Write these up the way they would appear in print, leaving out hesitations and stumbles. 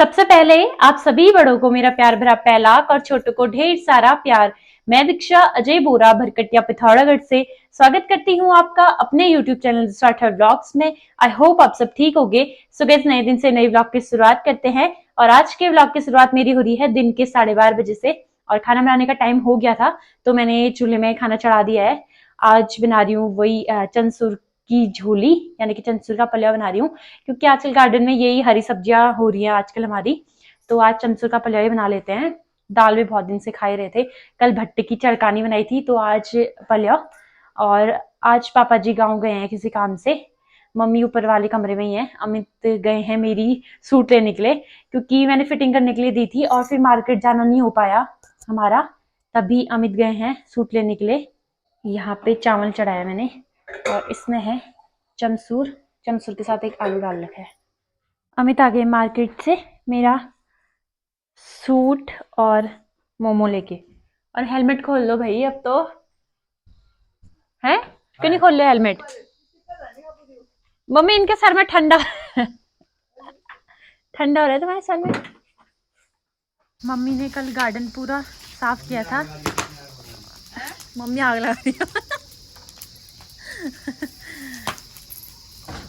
सबसे पहले आप सभी बड़ों को मेरा प्यार भरा पहलाक और छोटों को ढेर सारा प्यार। मैं दीक्षा अजय बोरा भरकटिया पिथौरागढ़ से स्वागत करती हूँ आपका अपने YouTube चैनल स्टार्टर व्लॉग्स में। आई होप आप सब ठीक होंगे। सो गाइस, नए दिन से नए व्लॉग की शुरुआत करते हैं और आज के व्लॉग की शुरुआत मेरी हो रही है दिन के 12:30 बजे से। और खाना बनाने का टाइम हो गया था तो मैंने चूल्हे में खाना चढ़ा दिया है। आज बना रही हूँ वही चनसूर की झोली, यानी कि चनसूर का पलिया बना रही हूँ, क्योंकि आजकल गार्डन में यही हरी सब्जियां हो रही हैं आजकल हमारी। तो आज चमचूर का पलिया ही बना लेते हैं। दाल भी बहुत दिन से खा रहे थे। कल भट्टे की चरकानी बनाई थी तो आज पलिया। और आज पापा जी गांव गए हैं किसी काम से। मम्मी ऊपर वाले कमरे में ही है। अमित गए हैं मेरी सूट लेने के लिए, क्योंकि मैंने फिटिंग करने के लिए दी थी और फिर मार्केट जाना नहीं हो पाया हमारा, तभी अमित गए हैं सूट लेने के लिए। यहाँ पे चावल चढ़ाया मैंने और इसमें है चमसूर। चमसूर के साथ एक आलू डाल रखा है। अमित आ गए मार्केट से मेरा सूट और मोमो लेके। और हेलमेट खोल लो भाई अब तो, है क्यों नहीं खोल लो हेलमेट? मम्मी इनके सर में ठंडा ठंडा हो रहा है तुम्हारे सर में। मम्मी ने कल गार्डन पूरा साफ किया था। मम्मी आग लगा रही है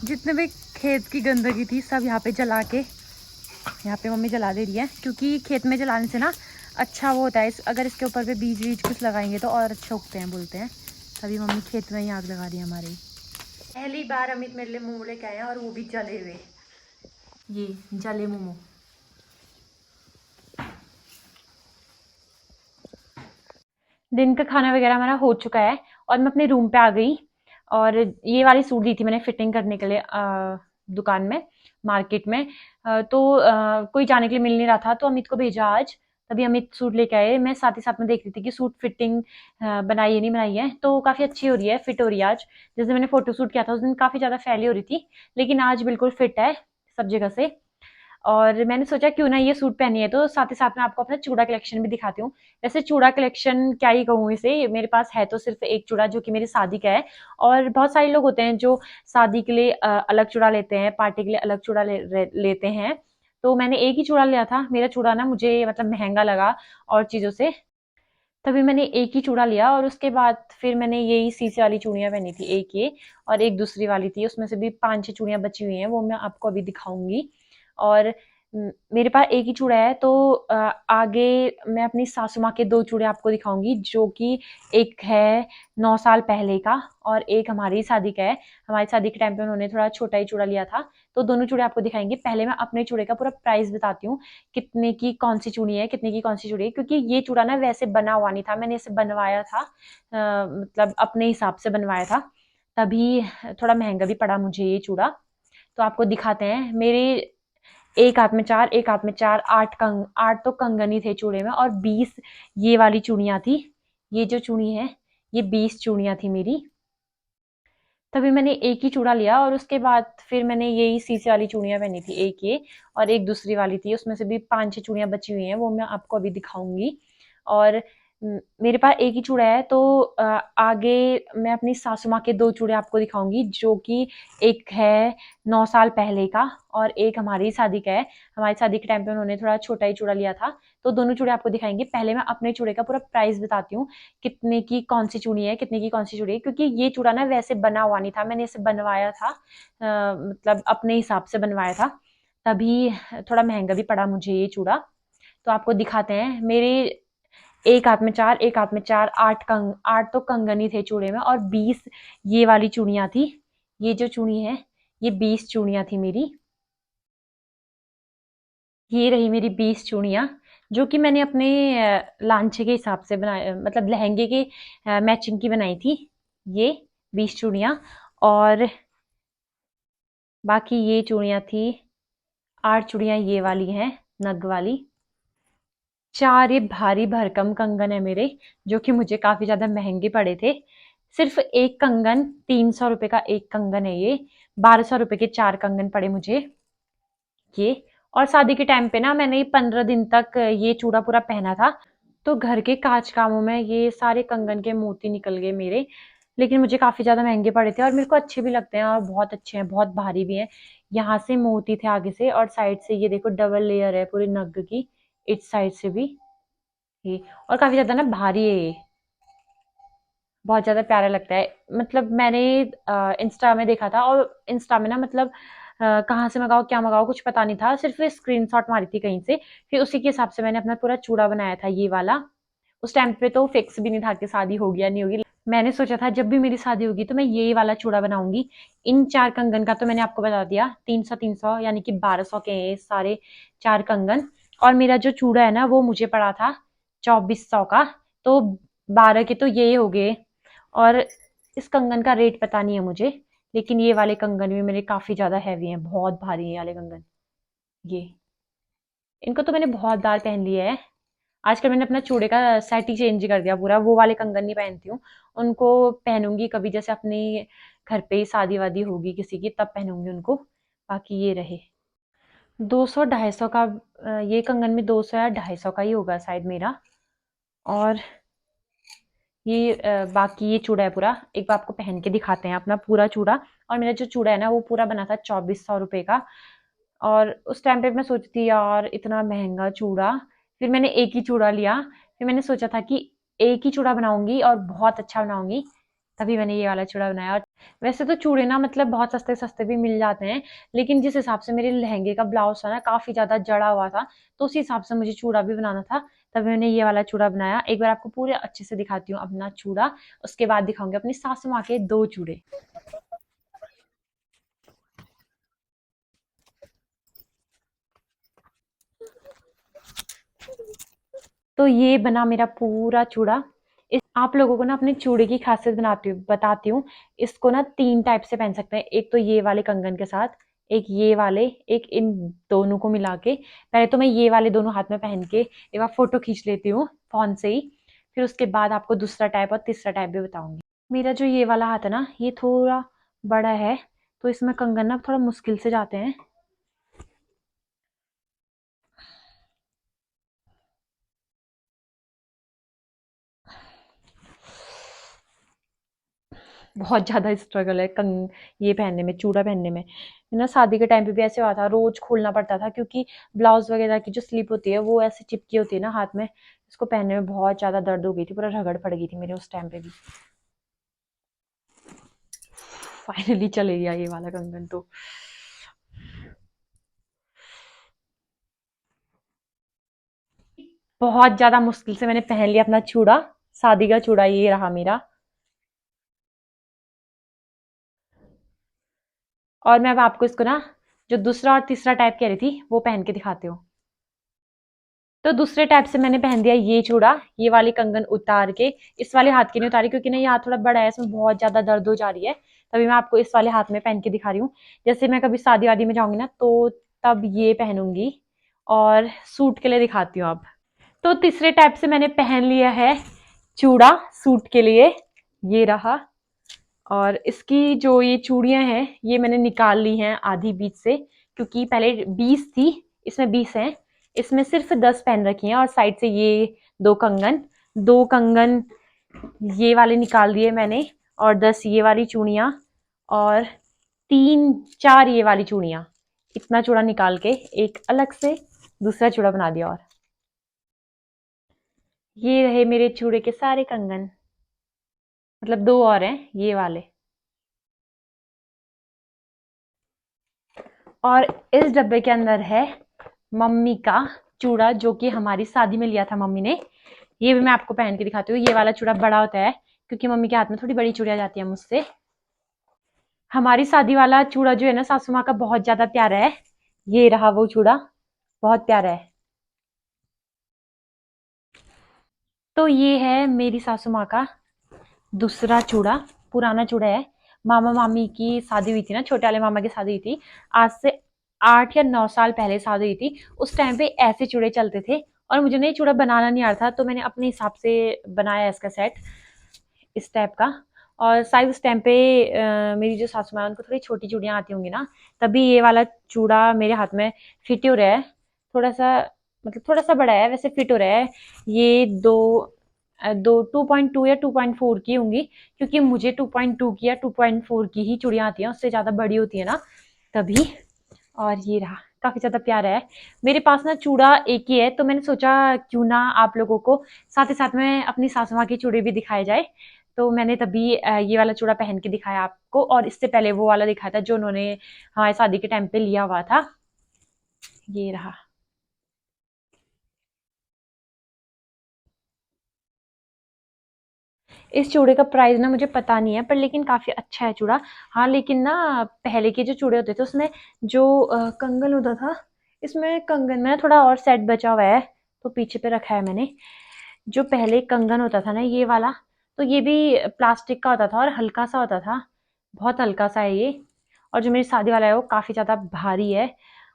जितने भी खेत की गंदगी थी सब यहाँ पे जला के, यहाँ पे मम्मी जला दे रही है, क्योंकि खेत में जलाने से ना अच्छा वो होता है। अगर इसके ऊपर पे बीज वीज कुछ लगाएंगे तो और अच्छे उगते हैं बोलते हैं। तभी मम्मी खेत में ही आग लगा दी हमारी। पहली बार अमित मेरे लिए मोमो लेके आए हैं और वो भी जले हुए। ये जले मोमो। दिन का खाना वगैरह हमारा हो चुका है और मैं अपने रूम पे आ गई। और ये वाली सूट दी थी मैंने फिटिंग करने के लिए दुकान में, मार्केट में। तो कोई जाने के लिए मिल नहीं रहा था तो अमित को भेजा आज। तभी अमित सूट लेके आए। मैं साथ ही साथ में देख रही थी कि सूट फिटिंग बनाई है नहीं बनाई है, तो काफ़ी अच्छी हो रही है, फिट हो रही है आज। जैसे मैंने फोटो शूट किया था उस दिन काफ़ी ज़्यादा फैली हो रही थी, लेकिन आज बिल्कुल फिट है सब जगह से। और मैंने सोचा क्यों ना ये सूट पहनी है तो साथ ही साथ में आपको अपना चूड़ा कलेक्शन भी दिखाती हूँ। वैसे चूड़ा कलेक्शन क्या ही कहूँ इसे, मेरे पास है तो सिर्फ एक चूड़ा जो कि मेरी शादी का है। और बहुत सारे लोग होते हैं जो शादी के लिए अलग चूड़ा लेते हैं, पार्टी के लिए अलग चूड़ा लेते हैं। तो मैंने एक ही चूड़ा लिया था। मेरा चूड़ा ना मुझे मतलब महंगा लगा और चीज़ों से, तभी मैंने एक ही चूड़ा लिया। और उसके बाद फिर मैंने यही सीसे वाली चूड़ियाँ पहनी थी, एक ये और एक दूसरी वाली थी। उसमें से भी 5-6 चूड़ियाँ बची हुई हैं, वो मैं आपको अभी दिखाऊंगी। और मेरे पास एक ही चूड़ा है तो आगे मैं अपनी सासू माँ के 2 चूड़े आपको दिखाऊंगी, जो कि एक है 9 साल पहले का और एक हमारी शादी का है। हमारी शादी के टाइम पे उन्होंने थोड़ा छोटा ही चूड़ा लिया था, तो दोनों चूड़े आपको दिखाएंगे। पहले मैं अपने चूड़े का पूरा प्राइस बताती हूँ, कितने की कौन सी चूड़ी है, कितने की कौन सी चूड़ी है। क्योंकि ये चूड़ा ना वैसे बना हुआ नहीं था, मैंने इसे बनवाया था मतलब अपने हिसाब से बनवाया था, तभी थोड़ा महंगा भी पड़ा मुझे ये चूड़ा। तो आपको दिखाते हैं। मेरे एक हाथ में 4, एक हाथ में 4, 8 तो कंगन ही थे चूड़े में और 20 ये वाली चूड़ियां थी। ये जो चूड़ी है ये 20 चूड़ियां थी मेरी। तभी मैंने एक ही चूड़ा लिया और उसके बाद फिर मैंने यही सीसे वाली चूड़ियां पहनी थी, एक ये और एक दूसरी वाली थी। उसमें से भी 5-6 चूड़ियां बची हुई हैं, वो मैं आपको अभी दिखाऊंगी। और मेरे पास एक ही चूड़ा है तो आगे मैं अपनी सासू माँ के 2 चूड़े आपको दिखाऊंगी, जो कि एक है 9 साल पहले का और एक हमारी शादी का है। हमारी शादी के टाइम पे उन्होंने थोड़ा छोटा ही चूड़ा लिया था, तो दोनों चूड़े आपको दिखाएंगे। पहले मैं अपने चूड़े का पूरा प्राइस बताती हूँ, कितने की कौन सी चूड़ी है, कितने की कौन सी चूड़ी है। क्योंकि ये चूड़ा ना वैसे बना हुआ नहीं था, मैंने इसे बनवाया था मतलब अपने हिसाब से बनवाया था, तभी थोड़ा महंगा भी पड़ा मुझे ये चूड़ा। तो आपको दिखाते हैं। मेरे एक हाथ में 4, एक हाथ में 4, 8 तो कंगन ही थे चूड़े में और 20 ये वाली चूड़ियां थी। ये जो चूड़ी है ये 20 चूड़ियां थी मेरी। ये रही मेरी 20 चूड़ियां, जो कि मैंने अपने लांचे के हिसाब से बनाया, मतलब लहंगे के मैचिंग की बनाई थी ये 20 चूड़ियां। और बाकी ये चूड़ियां थी, 8 चूड़ियां ये वाली हैं नग वाली। 4 ये भारी भरकम कंगन है मेरे, जो कि मुझे काफी ज्यादा महंगे पड़े थे। सिर्फ एक कंगन 300 रुपए का एक कंगन है ये। 1200 रुपए के 4 कंगन पड़े मुझे ये। और शादी के टाइम पे ना मैंने 15 दिन तक ये चूड़ा पूरा पहना था, तो घर के काज कामों में ये सारे कंगन के मोती निकल गए मेरे। लेकिन मुझे काफ़ी ज़्यादा महँगे पड़े थे और मेरे को अच्छे भी लगते हैं और बहुत अच्छे हैं, बहुत भारी भी हैं। यहाँ से मोती थे आगे से और साइड से ये देखो डबल लेयर है पूरे नग की, इस साइड से भी ये, और काफ़ी ज़्यादा ना भारी है ये, बहुत ज़्यादा प्यारा लगता है। मतलब मैंने इंस्टा में देखा था और इंस्टा में ना मतलब कहाँ से मँगाओ, क्या मँगाओ कुछ पता नहीं था, सिर्फ़ स्क्रीनशॉट मारी थी कहीं से, फिर उसी के हिसाब से मैंने अपना पूरा चूड़ा बनाया था ये वाला। उस टाइम पे तो फिक्स भी नहीं था कि शादी होगी या नहीं होगी। मैंने सोचा था जब भी मेरी शादी होगी तो मैं ये वाला चूड़ा बनाऊँगी। इन 4 कंगन का तो मैंने आपको बता दिया 300-300 यानी कि 1200 के हैं सारे 4 कंगन, और मेरा जो चूड़ा है ना वो मुझे पड़ा था 2400 का, तो 12 के तो ये हो गए। और इस कंगन का रेट पता नहीं है मुझे, लेकिन ये वाले कंगन भी मेरे काफ़ी ज़्यादा हैवी हैं, बहुत भारी हैं ये वाले कंगन। ये, इनको तो मैंने बहुत बार पहन लिया है। आजकल मैंने अपना चूड़े का सेट ही चेंज कर दिया पूरा, वो वाले कंगन नहीं पहनती हूँ। उनको पहनूंगी कभी जैसे अपने घर पे ही शादी वादी होगी किसी की तब पहनूंगी उनको। बाकी ये रहे 200-250 का, ये कंगन में 200 या 250 का ही होगा शायद मेरा। और ये बाकी ये चूड़ा है पूरा, एक बार आपको पहन के दिखाते हैं अपना पूरा चूड़ा। और मेरा जो चूड़ा है ना वो पूरा बना था 2400 रुपये का। और उस टाइम पे मैं सोचती थी यार इतना महंगा चूड़ा, फिर मैंने एक ही चूड़ा लिया। फिर मैंने सोचा था कि एक ही चूड़ा बनाऊंगी और बहुत अच्छा बनाऊंगी, तभी मैंने ये वाला चूड़ा बनाया। और वैसे तो चूड़े ना मतलब बहुत सस्ते सस्ते भी मिल जाते हैं, लेकिन जिस हिसाब से मेरे लहंगे का ब्लाउज था ना काफी ज्यादा जड़ा हुआ था, तो उसी हिसाब से मुझे चूड़ा भी बनाना था, तभी मैंने ये वाला चूड़ा बनाया। एक बार आपको पूरे अच्छे से दिखाती हूँ अपना चूड़ा, उसके बाद दिखाऊंगी अपनी सासू माँ के 2 चूड़े। तो ये बना मेरा पूरा चूड़ा। इस आप लोगों को ना अपने चूड़े की खासियत बताती हूँ। इसको ना 3 टाइप से पहन सकते हैं। एक तो ये वाले कंगन के साथ, एक ये वाले, एक इन दोनों को मिला के। पहले तो मैं ये वाले दोनों हाथ में पहन के एक बार फोटो खींच लेती हूँ फ़ोन से ही। फिर उसके बाद आपको दूसरा टाइप और तीसरा टाइप भी बताऊँगी। मेरा जो ये वाला हाथ है ना, ये थोड़ा बड़ा है, तो इसमें कंगन ना थोड़ा मुश्किल से जाते हैं। बहुत ज़्यादा स्ट्रगल है ये पहनने में, चूड़ा पहनने में। ना शादी के टाइम पे भी ऐसे हुआ था, रोज़ खोलना पड़ता था क्योंकि ब्लाउज़ वगैरह की जो स्लिप होती है वो ऐसे चिपकी होती है ना हाथ में। इसको पहनने में बहुत ज़्यादा दर्द हो गई थी, पूरा रगड़ पड़ गई थी मेरे उस टाइम पे भी। फाइनली चले गया ये वाला कंगन तो। बहुत ज़्यादा मुश्किल से मैंने पहन लिया अपना चूड़ा, शादी का चूड़ा ये रहा मेरा। और मैं अब आपको इसको ना जो दूसरा और तीसरा टाइप कह रही थी वो पहन के दिखाती हूँ। तो दूसरे टाइप से मैंने पहन दिया ये चूड़ा, ये वाली कंगन उतार के। इस वाले हाथ की नहीं उतारी क्योंकि ना ये हाथ थोड़ा बड़ा है, इसमें बहुत ज्यादा दर्द हो जा रही है, तभी मैं आपको इस वाले हाथ में पहन के दिखा रही हूँ। जैसे मैं कभी शादी वादी में जाऊंगी ना तो तब ये पहनूंगी। और सूट के लिए दिखाती हूँ अब। तो तीसरे टाइप से मैंने पहन लिया है चूड़ा सूट के लिए, ये रहा। और इसकी जो ये चूड़ियां हैं ये मैंने निकाल ली हैं आधी बीच से, क्योंकि पहले 20 थी, इसमें 20 हैं, इसमें सिर्फ 10 पहन रखी हैं। और साइड से ये दो कंगन ये वाले निकाल दिए मैंने, और 10 ये वाली चूड़ियां, और 3-4 ये वाली चूड़ियां। इतना चूड़ा निकाल के एक अलग से दूसरा चूड़ा बना दिया। और ये रहे मेरे चूड़े के सारे कंगन, मतलब 2 और हैं ये वाले। और इस डब्बे के अंदर है मम्मी का चूड़ा, जो कि हमारी शादी में लिया था मम्मी ने। ये भी मैं आपको पहन के दिखाती हूँ। ये वाला चूड़ा बड़ा होता है क्योंकि मम्मी के हाथ में थोड़ी बड़ी चूड़ियां जाती है मुझसे। हमारी शादी वाला चूड़ा जो है ना सासू माँ का बहुत ज्यादा प्यारा है। ये रहा वो चूड़ा, बहुत प्यारा है। तो ये है मेरी सासू माँ का दूसरा चूड़ा, पुराना चूड़ा है। मामा मामी की शादी हुई थी ना, छोटे वाले मामा की शादी हुई थी आज से 8 या 9 साल पहले शादी हुई थी। उस टाइम पे ऐसे चूड़े चलते थे और मुझे ना ये चूड़ा बनाना नहीं आ रहा था, तो मैंने अपने हिसाब से बनाया इसका सेट इस टाइप का। और शायद उस टाइम पे मेरी जो सासू माँ है उनको थोड़ी छोटी चूड़ियाँ आती होंगी ना, तभी ये वाला चूड़ा मेरे हाथ में फिट हो रहा है। थोड़ा सा, मतलब थोड़ा सा बड़ा है वैसे, फिट हो रहा है। ये दो दो 2.2 या 2.4 की होंगी, क्योंकि मुझे 2.2 की या 2.4 की ही चूड़ियाँ आती हैं, उससे ज़्यादा बड़ी होती है ना तभी। और ये रहा, काफ़ी ज़्यादा प्यारा है। मेरे पास ना चूड़ा एक ही है, तो मैंने सोचा क्यों ना आप लोगों को साथ ही साथ में अपनी सासू माँ की चूड़ी भी दिखाए जाए। तो मैंने तभी ये वाला चूड़ा पहन के दिखाया आपको, और इससे पहले वो वाला दिखाया था जो उन्होंने हमारी शादी के टाइम पे लिया हुआ था। ये रहा। इस चूड़े का प्राइस ना मुझे पता नहीं है, पर लेकिन काफ़ी अच्छा है चूड़ा। हाँ, लेकिन ना पहले के जो चूड़े होते थे उसमें जो कंगन होता था, इसमें कंगन में ना थोड़ा और सेट बचा हुआ है, तो पीछे पे रखा है मैंने। जो पहले कंगन होता था ना ये वाला, तो ये भी प्लास्टिक का होता था और हल्का सा होता था, बहुत हल्का सा है ये। और जो मेरी शादी वाला है वो काफ़ी ज़्यादा भारी है,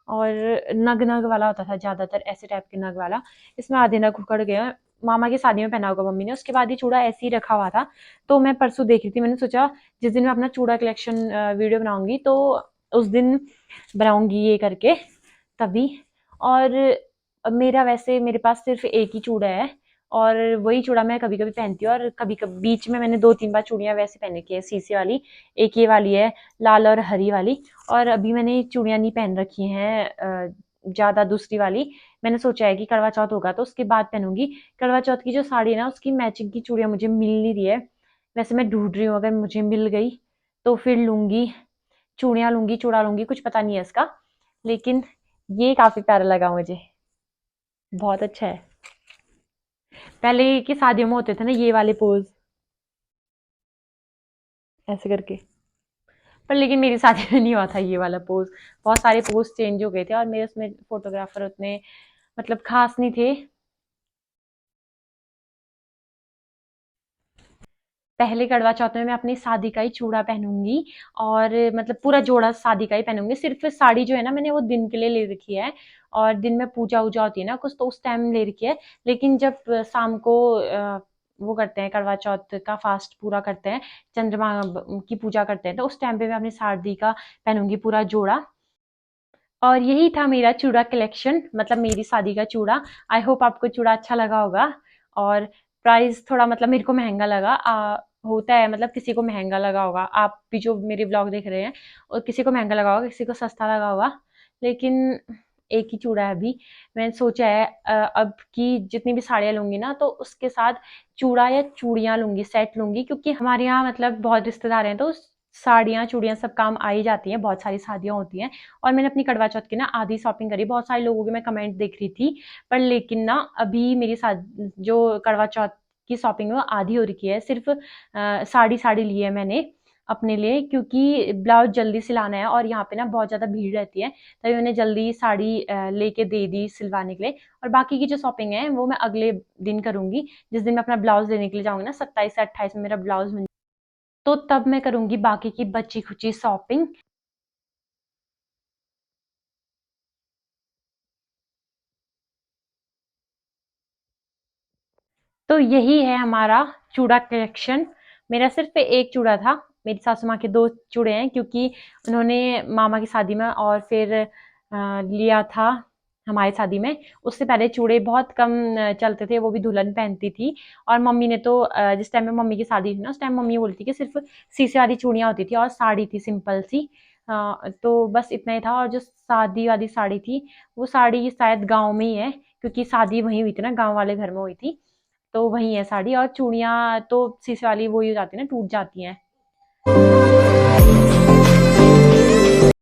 और नग नग वाला होता था, ज़्यादातर ऐसे टाइप के नग वाला। इसमें आधे नग उखड़ गए हैं, मामा की शादी में पहना होगा मम्मी ने, उसके बाद ये चूड़ा ऐसे ही रखा हुआ था। तो मैं परसों देख रही थी, मैंने सोचा जिस दिन मैं अपना चूड़ा कलेक्शन वीडियो बनाऊंगी तो उस दिन बनाऊंगी ये करके, तभी। और मेरा वैसे मेरे पास सिर्फ एक ही चूड़ा है, और वही चूड़ा मैं कभी कभी पहनती हूँ, और कभी कभी बीच में मैंने 2-3 बार चूड़ियाँ वैसे पहन की है, शीशे वाली। एक ये वाली है, लाल और हरी वाली। और अभी मैंने चूड़ियाँ नहीं पहन रखी हैं ज़्यादा, दूसरी वाली। मैंने सोचा है कि करवा चौथ होगा तो उसके बाद पहनूंगी। करवा चौथ की जो साड़ी है ना, उसकी मैचिंग की चूड़ियाँ मुझे मिल नहीं रही है। वैसे मैं ढूंढ रही हूँ, अगर मुझे मिल गई तो फिर लूंगी, चूड़ियाँ लूंगी, चूड़ा लूंगी, कुछ पता नहीं है इसका। लेकिन ये काफी प्यारा लगा मुझे, बहुत अच्छा है। पहले की शादियों में होते थे ना ये वाले पोज, ऐसे करके। पर लेकिन मेरी शादी में नहीं हुआ था ये वाला पोज, बहुत सारे पोज चेंज हो गए थे, और मेरे उसमें फोटोग्राफर उतने मतलब खास नहीं थे। पहले करवा चौथ में मैं अपनी शादी का ही चूड़ा पहनूंगी, और मतलब पूरा जोड़ा शादी का ही पहनूंगी। सिर्फ साड़ी जो है ना, मैंने वो दिन के लिए ले रखी है, और दिन में पूजा वूजा होती है ना कुछ, तो उस टाइम ले रखी है। लेकिन जब शाम को वो करते हैं, करवा चौथ का फास्ट पूरा करते हैं, चंद्रमा की पूजा करते हैं, तो उस टाइम पे मैं अपनी शादी का पहनूंगी पूरा जोड़ा। और यही था मेरा चूड़ा कलेक्शन, मतलब मेरी शादी का चूड़ा। आई होप आपको चूड़ा अच्छा लगा होगा। और प्राइस थोड़ा मतलब मेरे को महंगा लगा, होता है मतलब किसी को महंगा लगा होगा, आप भी जो मेरे ब्लॉग देख रहे हैं, और किसी को महंगा लगा होगा, किसी को सस्ता लगा होगा। लेकिन एक ही चूड़ा है अभी। मैंने सोचा है अब की जितनी भी साड़ियाँ लूंगी ना, तो उसके साथ चूड़ा या चूड़ियाँ लूंगी, सेट लूंगी, क्योंकि हमारे यहाँ मतलब बहुत रिश्तेदार हैं, तो साड़ियाँ चूड़ियाँ सब काम आ ही जाती हैं, बहुत सारी शादियाँ होती हैं। और मैंने अपनी कड़वा चौथ की ना आधी शॉपिंग करी, बहुत सारे लोगों के मैं कमेंट देख रही थी। पर लेकिन ना अभी मेरी जो कड़वा चौथ की शॉपिंग है वो आधी हो रखी है। सिर्फ साड़ी साड़ी ली है मैंने अपने लिए, क्योंकि ब्लाउज जल्दी सिलाना है, और यहाँ पे ना बहुत ज़्यादा भीड़ रहती है, तभी मैंने जल्दी साड़ी लेके दे दी सिलवाने के लिए। और बाकी की जो शॉपिंग है वो मैं अगले दिन करूंगी, जिस दिन मैं अपना ब्लाउज लेने के लिए जाऊंगी ना, 27 से 28 में मेरा ब्लाउज, तो तब मैं करूंगी बाकी की बची खुची शॉपिंग। तो यही है हमारा चूड़ा कलेक्शन। मेरा सिर्फ एक चूड़ा था, मेरी सासू माँ के दो चूड़े हैं, क्योंकि उन्होंने मामा की शादी में और फिर लिया था हमारी शादी में। उससे पहले चूड़े बहुत कम चलते थे, वो भी दुल्हन पहनती थी। और मम्मी ने तो जिस टाइम में मम्मी की शादी थी ना, उस टाइम मम्मी बोलती थी कि सिर्फ शीशे वाली चूड़ियाँ होती थी, और साड़ी थी सिंपल सी। तो बस इतना ही था। और जो शादी वाली साड़ी थी, वो साड़ी शायद गाँव में ही है, क्योंकि शादी वहीं हुई थी ना, गाँव वाले घर में हुई थी, तो वही है साड़ी। और चूड़ियाँ तो शीशे वाली वही हो जाती है ना, टूट जाती हैं।